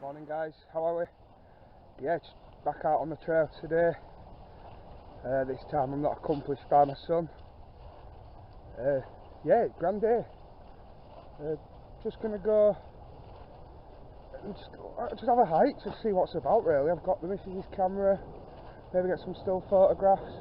Morning guys, how are we? Yeah, just back out on the trail today. This time I'm not accompanied by my son. Yeah, grand day. Just gonna go and just have a hike to see what's about really. I've got the missus' camera, maybe get some still photographs.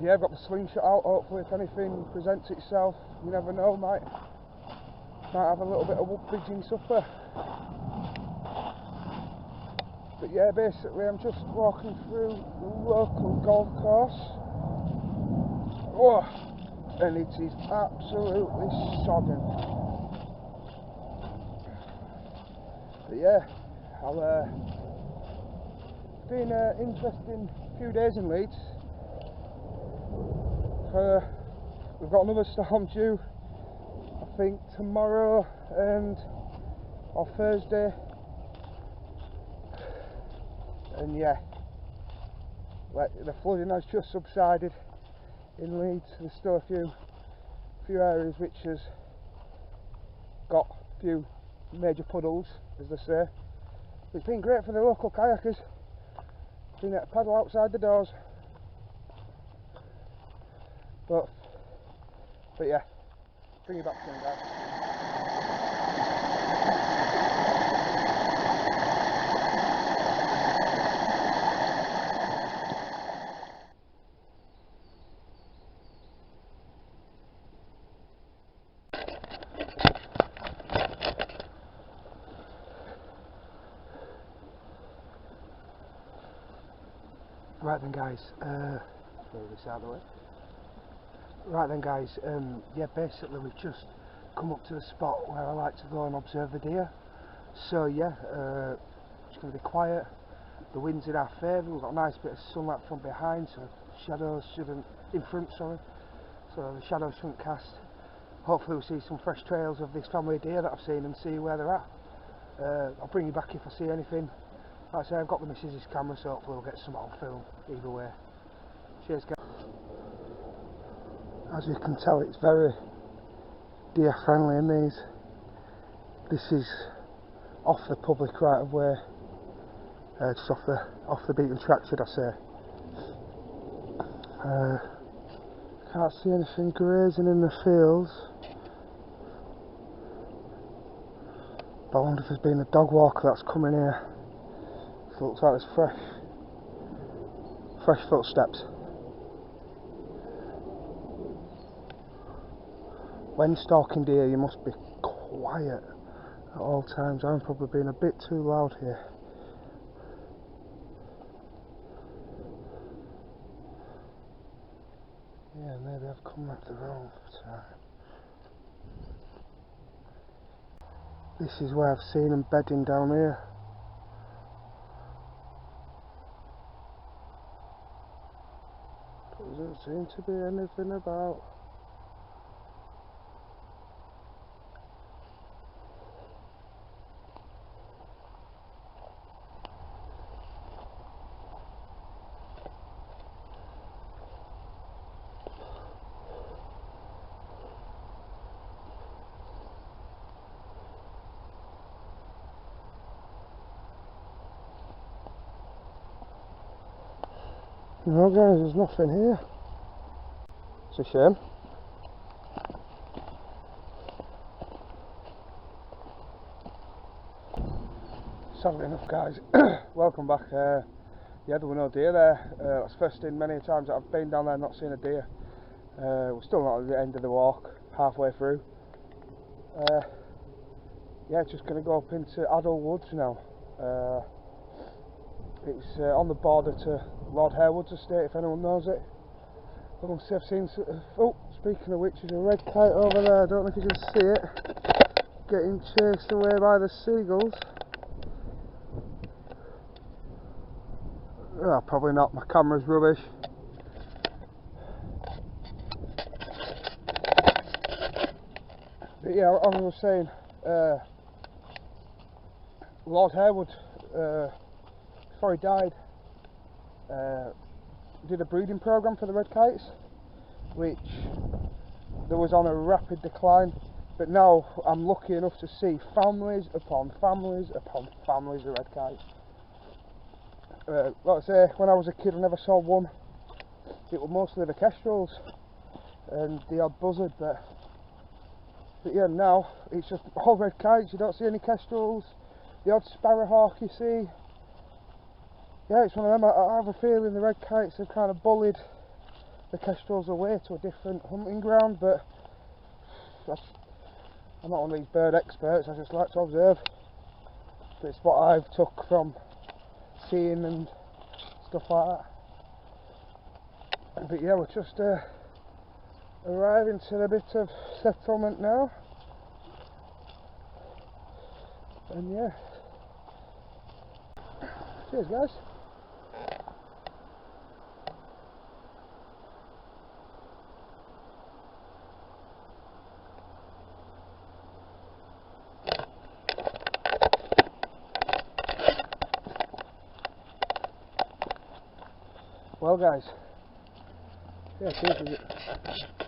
Yeah, I've got the slingshot out, hopefully if anything presents itself, you never know, might have a little bit of wood pigeon supper. But yeah, basically I'm just walking through the local golf course. Oh, and it is absolutely sodden. But yeah, it's been an interesting few days in Leeds. We've got another storm due, I think tomorrow or Thursday. And yeah, the flooding has just subsided in Leeds. There's still a few areas which has got a few major puddles, as they say. It's been great for the local kayakers. Been able to paddle outside the doors. But yeah, bring you back soon, guys. Right then guys, move this out of the way. Right then guys, yeah, basically we've just come up to the spot where I like to go and observe the deer. So yeah, it's going to be quiet, the wind's in our favour, we've got a nice bit of sunlight from behind, so shadows in front, so the shadows shouldn't cast. Hopefully we'll see some fresh trails of this family of deer that I've seen and see where they're at. I'll bring you back if I see anything. Like I say, I've got the missus' camera, so hopefully we'll get some on film either way. Cheers guys. As you can tell, it's very deer friendly in these. This is off the public right of way, just off the beaten track, should I say. Can't see anything grazing in the fields, but I wonder if there's been a dog walker that's coming here. So it looks like there's fresh footsteps. When stalking deer, you must be quiet at all times. I'm probably being a bit too loud here. Yeah, maybe I've come at the wrong time. This is where I've seen them bedding down here. Doesn't seem to be anything about. No guys, there's nothing here. It's a shame. Sadly enough guys, welcome back. Yeah, there were no deer there. That's the first in many times that I've been down there and not seen a deer. We're still not at the end of the walk, halfway through. Yeah, just going to go up into Adel Woods now. It's on the border to Lord Harewood's estate, if anyone knows it. I've seen, oh, speaking of which, there's a red kite over there. I don't know if you can see it, getting chased away by the seagulls. Oh, probably not, my camera's rubbish. But yeah, as I was saying, Lord Harewood, before he died, did a breeding programme for the red kites, which there was on a rapid decline But now I'm lucky enough to see families upon families upon families of red kites. Like I say, when I was a kid I never saw one. It was mostly the kestrels and the odd buzzard, but yeah, now it's just all red kites. You don't see any kestrels, the odd sparrowhawk you see. Yeah, it's one of them. I have a feeling the red kites have kind of bullied the kestrels away to a different hunting ground, but I'm not one of these bird experts, I just like to observe. But it's what I've took from seeing and stuff like that. But yeah, we're just arriving to a bit of settlement now. And yeah. Cheers guys. Well guys, yeah, cheers for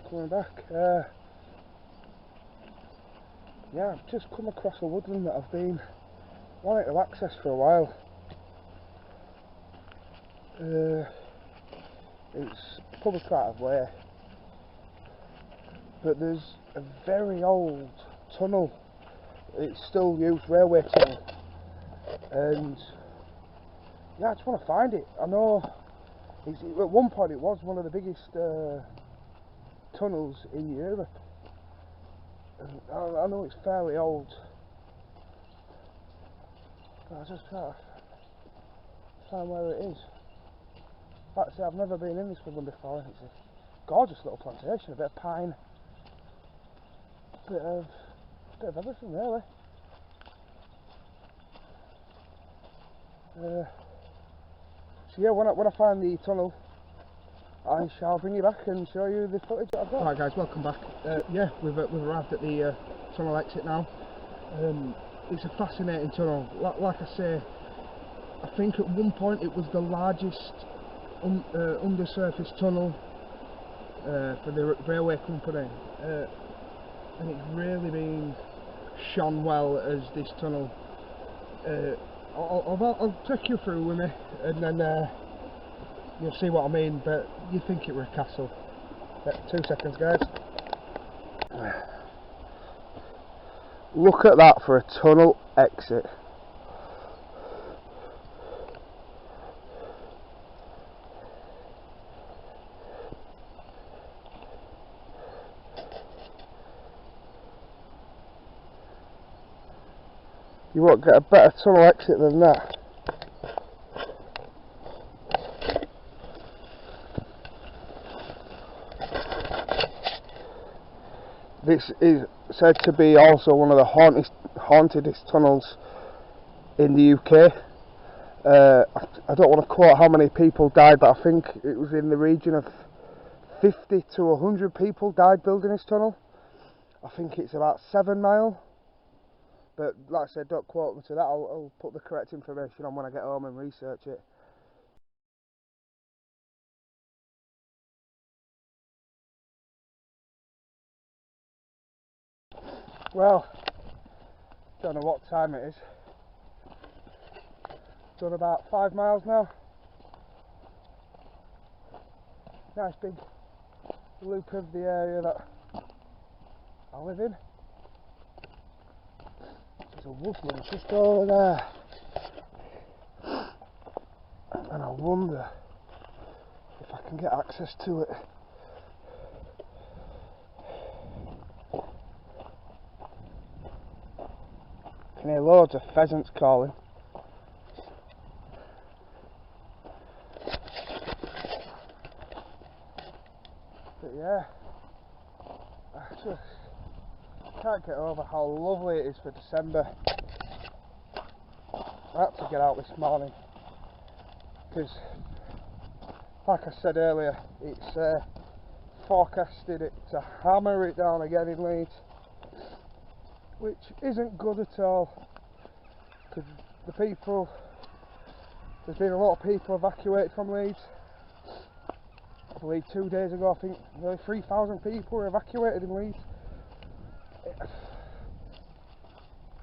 coming back. Yeah, I've just come across a woodland that I've been wanting to access for a while. It's public right of way, but there's a very old tunnel. It's still used, railway tunnel, and yeah, I just want to find it. I know at one point it was one of the biggest tunnels in Europe. And I know it's fairly old. I just try to find where it is. Like I say, I've never been in this woodland before. It's a gorgeous little plantation, a bit of pine, a bit of everything really. So yeah, when I find the tunnel, I shall bring you back and show you the footage that I've got. Alright guys, welcome back. Yeah, we've arrived at the tunnel exit now. It's a fascinating tunnel. Like I say, I think at one point it was the largest undersurface tunnel for the railway company, and it's really been shone well as this tunnel. I'll take you through with me, and then you'll see what I mean, but you think it was a castle. 2 seconds guys. Look at that for a tunnel exit. You won't get a better tunnel exit than that. This is said to be also one of the hauntedest tunnels in the UK. I don't want to quote how many people died, but I think it was in the region of 50 to 100 people died building this tunnel. I think it's about 7 miles. But like I said, don't quote me to that. I'll put the correct information on when I get home and research it. Well, don't know what time it is. Done about 5 miles now. Nice big loop of the area that I live in. There's a woodland just over there, and I wonder if I can get access to it. I can hear loads of pheasants calling. But yeah, I just can't get over how lovely it is for December. I had to get out this morning because, like I said earlier, it's forecasted it to hammer it down again in Leeds, which isn't good at all, because there's been a lot of people evacuated from Leeds. I believe 2 days ago, I think nearly 3,000 people were evacuated in Leeds.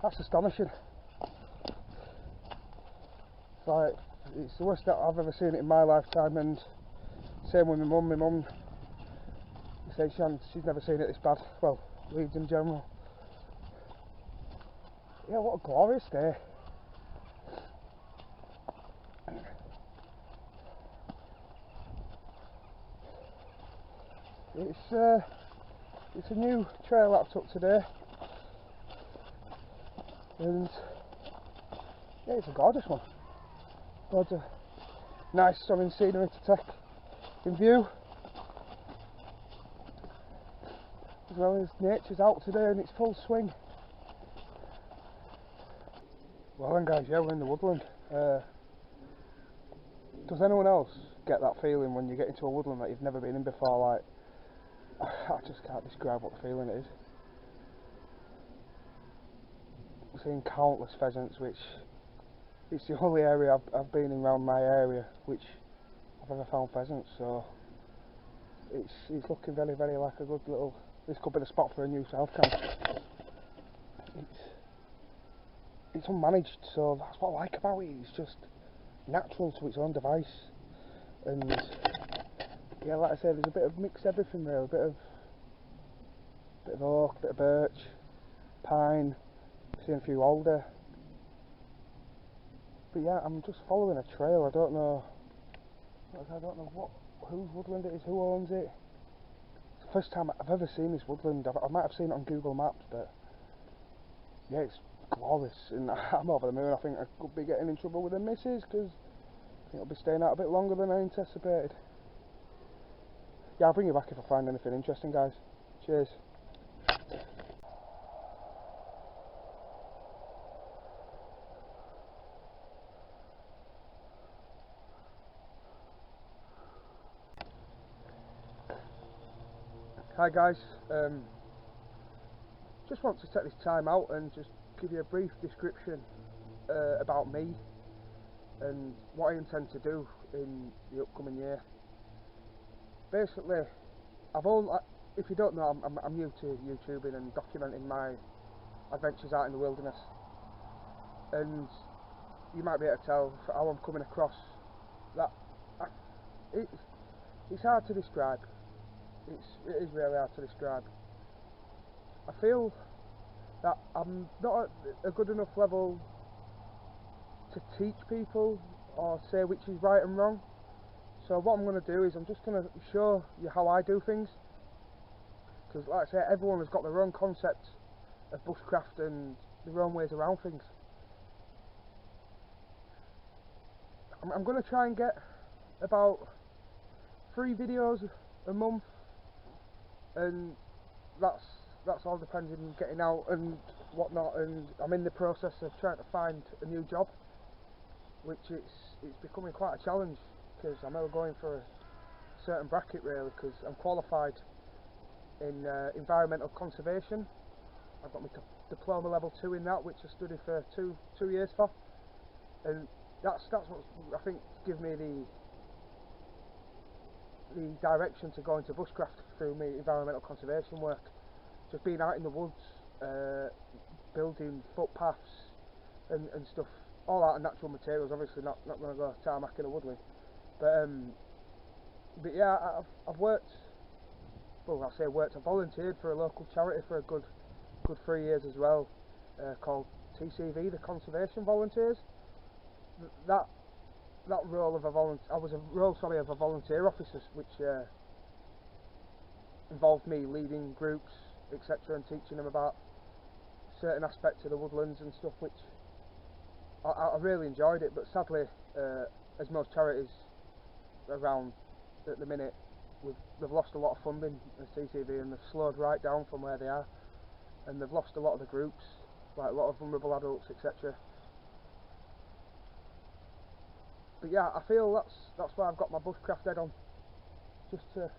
that's astonishing. Like, it's the worst that I've ever seen it in my lifetime, and same with my mum. My mum says she's never seen it this bad. Well, Leeds in general. Yeah, what a glorious day. It's a new trail that I took today, and yeah, it's a gorgeous one. Loads of nice stunning scenery to take in view, as well as nature's out today in its full swing. Well then guys, yeah, we're in the woodland. Does anyone else get that feeling when you get into a woodland that you've never been in before? Like, I just can't describe what the feeling is. I've seen countless pheasants, which it's the only area I've been in around my area which I've ever found pheasants, so it's looking very, very like a good little, this could be the spot for a new south camp. It's unmanaged, so that's what I like about it. It's just natural to its own device, and yeah, like I said, there's a bit of mixed everything really, a bit of oak, a bit of birch, pine, seeing a few alder. But yeah, I'm just following a trail. I don't know whose woodland it is, who owns it. It's the first time I've ever seen this woodland. I might have seen it on Google Maps, but yeah, it's glorious, and I'm over the moon. I think I could be getting in trouble with the missus because I think I'll be staying out a bit longer than I anticipated. Yeah, I'll bring you back if I find anything interesting, guys. Cheers. Hi guys, just want to take this time out and just give you a brief description about me and what I intend to do in the upcoming year. Basically, if you don't know, I'm new to YouTubing and documenting my adventures out in the wilderness, and you might be able to tell how I'm coming across that. It's hard to describe. It is really hard to describe. I feel that I'm not at a good enough level to teach people or say which is right and wrong. So what I'm going to do is I'm just going to show you how I do things, because like I say, everyone has got their own concept of bushcraft and their own ways around things. I'm going to try and get about 3 videos a month, and that's all depending on getting out and whatnot, and I'm in the process of trying to find a new job, which it's becoming quite a challenge, because I'm now going for a certain bracket really, because I'm qualified in environmental conservation. I've got my diploma level 2 in that, which I studied for two years for, and that's what I think gives me the direction to go into bushcraft through my environmental conservation work. Just being out in the woods, building footpaths and stuff, all out of natural materials. Obviously not going to go tarmac in a woodland, but yeah, I've worked. Well, I say worked. I volunteered for a local charity for a good 3 years as well, called TCV, the Conservation Volunteers. That role of a volunteer, I was a role, sorry, of a volunteer officer, which involved me leading groups, etc., and teaching them about certain aspects of the woodlands and stuff, which I really enjoyed it. But sadly, as most charities around at the minute, they've lost a lot of funding as TCV, and they've slowed right down from where they are, and they've lost a lot of the groups, like a lot of vulnerable adults, etc. But yeah, I feel that's why I've got my bushcraft head on, just to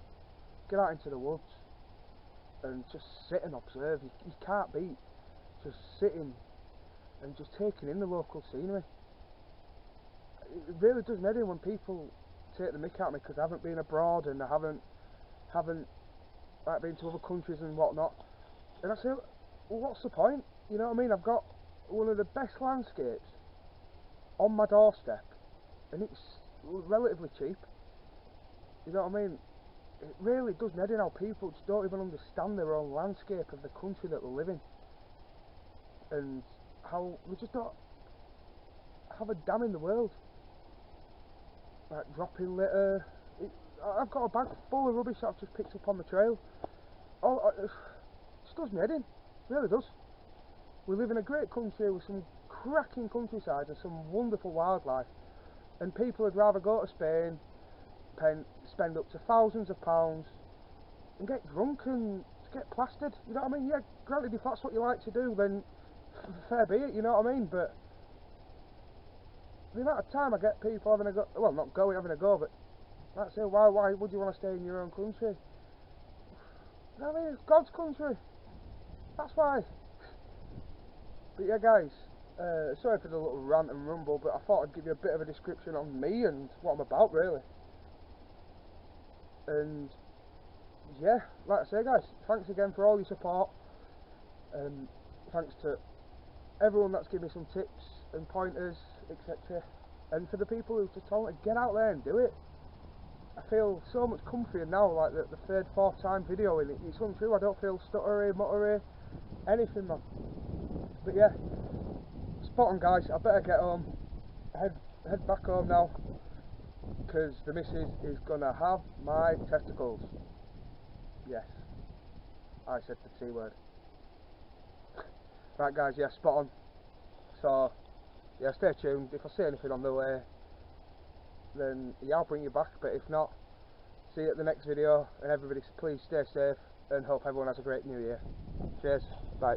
get out into the woods and just sit and observe. You can't beat just sitting and just taking in the local scenery. It really does me in when people take the mick out of me because I haven't been abroad and I haven't like been to other countries and whatnot. And I say, well, what's the point? You know what I mean? I've got one of the best landscapes on my doorstep, and it's relatively cheap. You know what I mean? It really does need how people just don't even understand their own landscape of the country that they live in, and how we just don't have a damn in the world. Like dropping litter. I've got a bag full of rubbish that I've just picked up on the trail. Oh, it just does me head in. It really does. We live in a great country with some cracking countryside and some wonderful wildlife, and people would rather go to Spain, spend up to thousands of pounds, and get drunk and get plastered. You know what I mean? Yeah, granted, if that's what you like to do, then fair be it. You know what I mean? But the amount of time I get people having a go, well, not going having a go, but like I say, why would you want to stay in your own country? You know what I mean? It's God's country. That's why. But yeah, guys, sorry for the little rant and rumble, but I thought I'd give you a bit of a description on me and what I'm about, really. And yeah, like I say, guys, thanks again for all your support. Thanks to everyone that's given me some tips and pointers, etc. And for the people who've just told me, get out there and do it. I feel so much comfier now, like the third, fourth time videoing it. It's untrue, I don't feel stuttery, muttery, anything, man. But yeah, spot on, guys. I better get home, head back home now, because the missus is gonna have my testicles. Yes, I said the T word. Right, guys, yeah, spot on. So yeah, stay tuned. If I see anything on the way, then yeah, I'll bring you back. But if not, see you at the next video. And everybody, please stay safe and hope everyone has a great new year. Cheers. Bye.